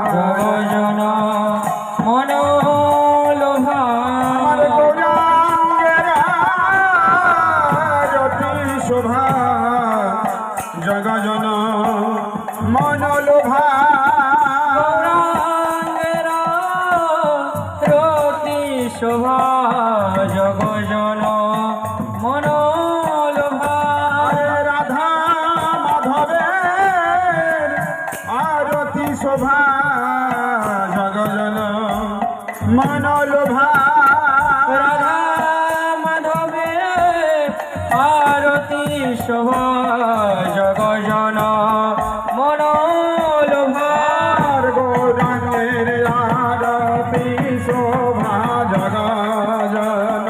জগজন মনোলোভা শোভা জগজন মনোলোভা রতি শোভা জগজন মনোলোভা রাধা মাধবের আরতি শোভা জগজন মনোলোভা রাধা মাধবে আরতি শোভা জগজন মনোলোভা গৌরাঙ্গের আরতি শোভা জগজন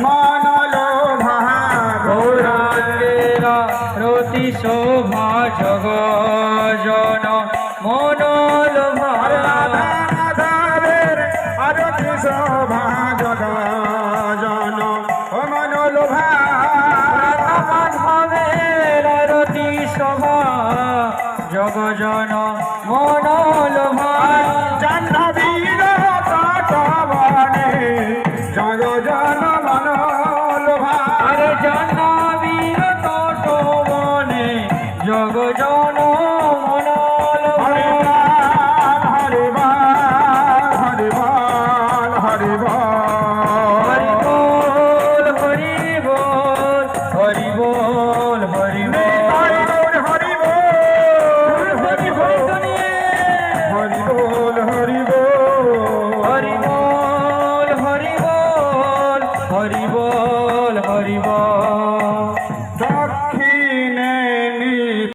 মনোলোভা গৌরাঙ্গের রতি শোভা জগজন মনোলোভা রাধা মাধবের আরতি শোভা জগজন মনোলোভা রাধা মাধবের রতি শোভা জগজন মনোলোভা জাহ্নবীর তটবনে জগজন মনোলোভা আরে জাহ্নবীর তটবনে জগজন